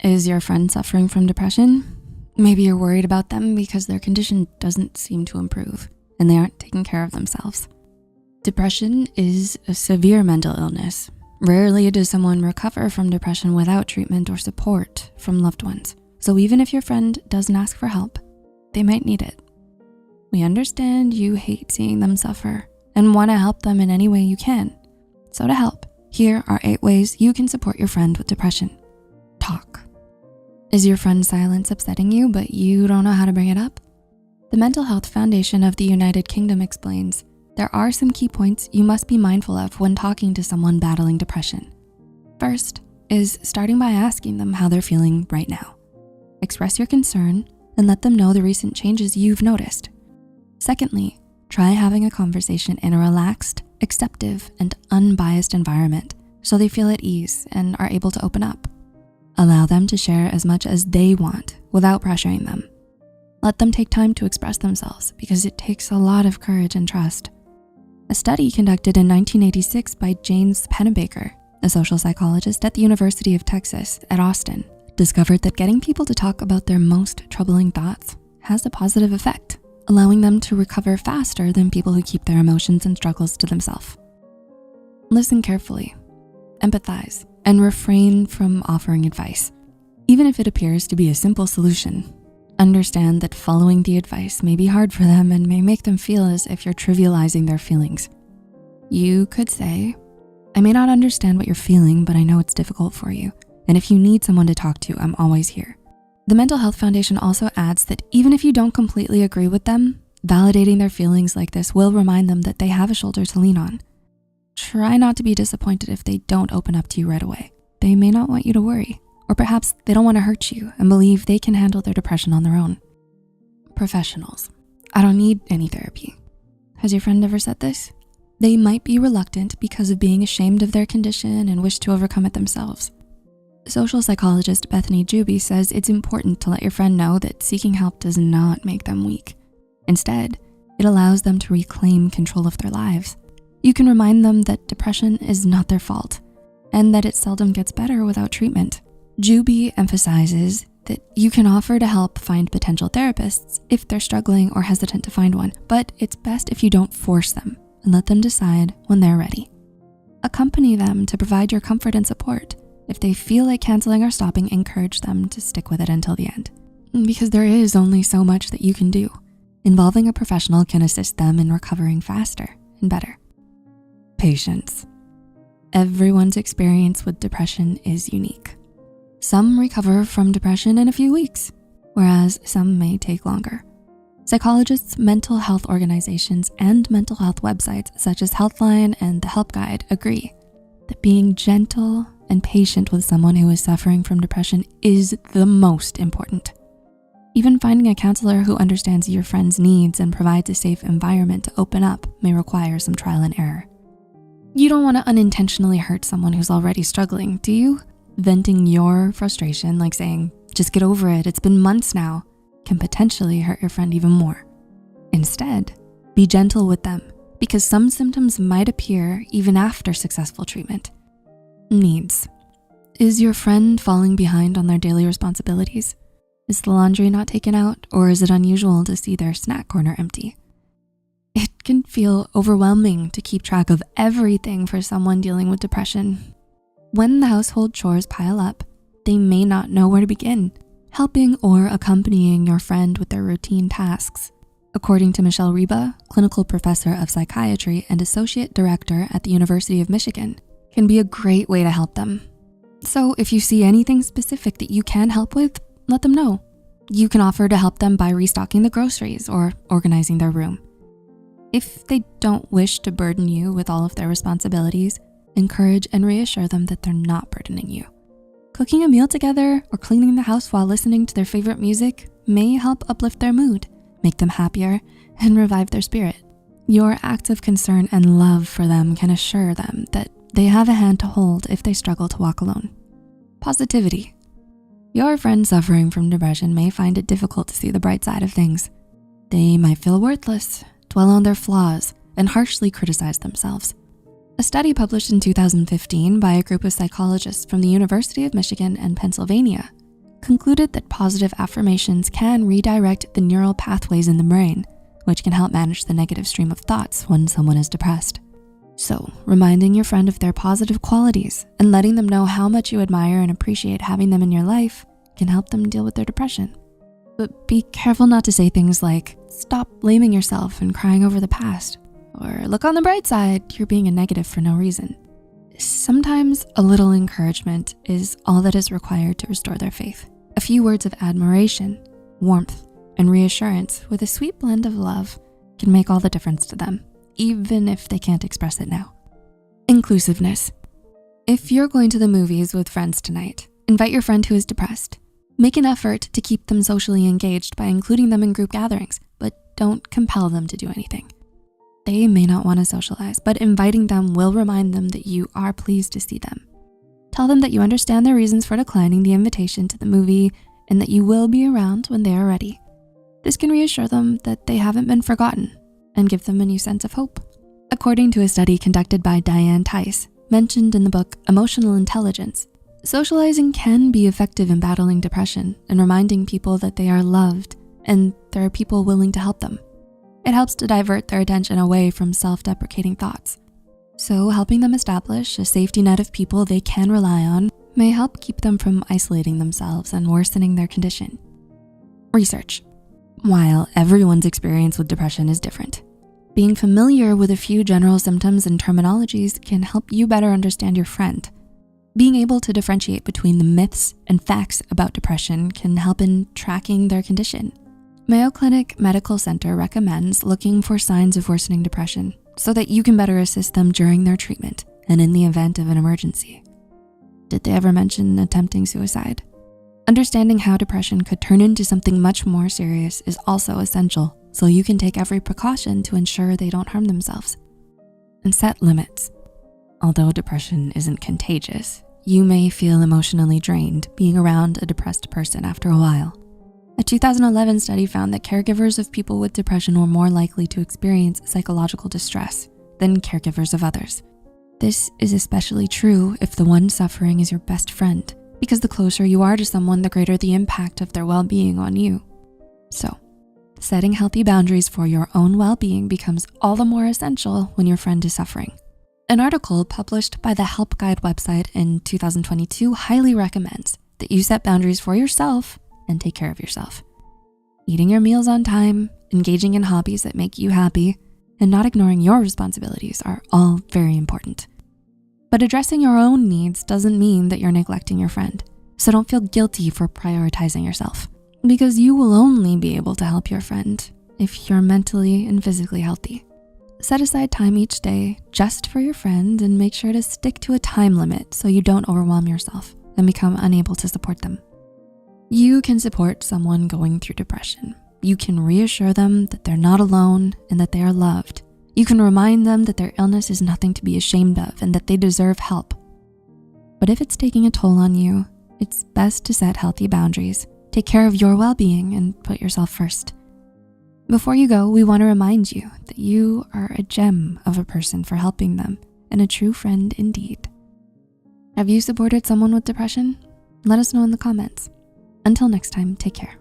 Is your friend suffering from depression? Maybe you're worried about them because their condition doesn't seem to improve and they aren't taking care of themselves. Depression is a severe mental illness. Rarely does someone recover from depression without treatment or support from loved ones. So even if your friend doesn't ask for help, they might need it. We understand you hate seeing them suffer and want to help them in any way you can. So to help, here are 8 ways you can support your friend with depression. Talk. Is your friend's silence upsetting you, but you don't know how to bring it up? The Mental Health Foundation of the United Kingdom explains, there are some key points you must be mindful of when talking to someone battling depression. First is starting by asking them how they're feeling right now. Express your concern and let them know the recent changes you've noticed. Secondly, try having a conversation in a relaxed, acceptive, and unbiased environment so they feel at ease and are able to open up. Allow them to share as much as they want without pressuring them. Let them take time to express themselves because it takes a lot of courage and trust. A study conducted in 1986 by James Pennebaker, a social psychologist at the University of Texas at Austin, discovered that getting people to talk about their most troubling thoughts has a positive effect, allowing them to recover faster than people who keep their emotions and struggles to themselves. Listen carefully, empathize, and refrain from offering advice. Even if it appears to be a simple solution, understand that following the advice may be hard for them and may make them feel as if you're trivializing their feelings. You could say, I may not understand what you're feeling, but I know it's difficult for you. And if you need someone to talk to, I'm always here. The Mental Health Foundation also adds that even if you don't completely agree with them, validating their feelings like this will remind them that they have a shoulder to lean on. Try not to be disappointed if they don't open up to you right away. They may not want you to worry, or perhaps they don't want to hurt you and believe they can handle their depression on their own. Professionals. I don't need any therapy. Has your friend ever said this? They might be reluctant because of being ashamed of their condition and wish to overcome it themselves. Social psychologist Bethany Juby says it's important to let your friend know that seeking help does not make them weak. Instead, it allows them to reclaim control of their lives. You can remind them that depression is not their fault and that it seldom gets better without treatment. Juby emphasizes that you can offer to help find potential therapists if they're struggling or hesitant to find one, but it's best if you don't force them and let them decide when they're ready. Accompany them to provide your comfort and support. If they feel like canceling or stopping, encourage them to stick with it until the end. Because there is only so much that you can do. Involving a professional can assist them in recovering faster and better. Patience. Everyone's experience with depression is unique. Some recover from depression in a few weeks, whereas some may take longer. Psychologists, mental health organizations, and mental health websites such as Healthline and the Help Guide agree that being gentle and patient with someone who is suffering from depression is the most important. Even finding a counselor who understands your friend's needs and provides a safe environment to open up may require some trial and error. You don't want to unintentionally hurt someone who's already struggling, do you? Venting your frustration, like saying, just get over it, it's been months now, can potentially hurt your friend even more. Instead, be gentle with them because some symptoms might appear even after successful treatment. Needs. Is your friend falling behind on their daily responsibilities? Is the laundry not taken out, or is it unusual to see their snack corner empty? It can feel overwhelming to keep track of everything for someone dealing with depression. When the household chores pile up, they may not know where to begin, helping or accompanying your friend with their routine tasks. According to Michelle Reba, clinical professor of psychiatry and associate director at the University of Michigan, can be a great way to help them. So if you see anything specific that you can help with, let them know. You can offer to help them by restocking the groceries or organizing their room. If they don't wish to burden you with all of their responsibilities, encourage and reassure them that they're not burdening you. Cooking a meal together or cleaning the house while listening to their favorite music may help uplift their mood, make them happier, and revive their spirit. Your acts of concern and love for them can assure them that they have a hand to hold if they struggle to walk alone. Positivity. Your friend suffering from depression may find it difficult to see the bright side of things. They might feel worthless, dwell on their flaws, and harshly criticize themselves. A study published in 2015 by a group of psychologists from the University of Michigan and Pennsylvania concluded that positive affirmations can redirect the neural pathways in the brain, which can help manage the negative stream of thoughts when someone is depressed. So, reminding your friend of their positive qualities and letting them know how much you admire and appreciate having them in your life can help them deal with their depression. But be careful not to say things like, "Stop blaming yourself and crying over the past," or "Look on the bright side, you're being a negative for no reason." Sometimes a little encouragement is all that is required to restore their faith. A few words of admiration, warmth, and reassurance with a sweet blend of love can make all the difference to them, even if they can't express it now. Inclusiveness. If you're going to the movies with friends tonight, invite your friend who is depressed. Make an effort to keep them socially engaged by including them in group gatherings, but don't compel them to do anything. They may not want to socialize, but inviting them will remind them that you are pleased to see them. Tell them that you understand their reasons for declining the invitation to the movie and that you will be around when they are ready. This can reassure them that they haven't been forgotten and give them a new sense of hope. According to a study conducted by Diane Tice, mentioned in the book Emotional Intelligence, socializing can be effective in battling depression and reminding people that they are loved and there are people willing to help them. It helps to divert their attention away from self-deprecating thoughts. So helping them establish a safety net of people they can rely on may help keep them from isolating themselves and worsening their condition. Research. While everyone's experience with depression is different, being familiar with a few general symptoms and terminologies can help you better understand your friend. Being able to differentiate between the myths and facts about depression can help in tracking their condition. Mayo Clinic Medical Center recommends looking for signs of worsening depression so that you can better assist them during their treatment and in the event of an emergency. Did they ever mention attempting suicide? Understanding how depression could turn into something much more serious is also essential so you can take every precaution to ensure they don't harm themselves. And set limits. Although depression isn't contagious, you may feel emotionally drained being around a depressed person after a while. A 2011 study found that caregivers of people with depression were more likely to experience psychological distress than caregivers of others. This is especially true if the one suffering is your best friend, because the closer you are to someone, the greater the impact of their well-being on you. So, setting healthy boundaries for your own well-being becomes all the more essential when your friend is suffering. An article published by the Help Guide website in 2022 highly recommends that you set boundaries for yourself and take care of yourself. Eating your meals on time, engaging in hobbies that make you happy, and not ignoring your responsibilities are all very important. But addressing your own needs doesn't mean that you're neglecting your friend. So don't feel guilty for prioritizing yourself, because you will only be able to help your friend if you're mentally and physically healthy. Set aside time each day just for your friend and make sure to stick to a time limit so you don't overwhelm yourself and become unable to support them. You can support someone going through depression. You can reassure them that they're not alone and that they are loved. You can remind them that their illness is nothing to be ashamed of and that they deserve help. But if it's taking a toll on you, it's best to set healthy boundaries, take care of your well-being, and put yourself first. Before you go, we want to remind you that you are a gem of a person for helping them and a true friend indeed. Have you supported someone with depression? Let us know in the comments. Until next time, take care.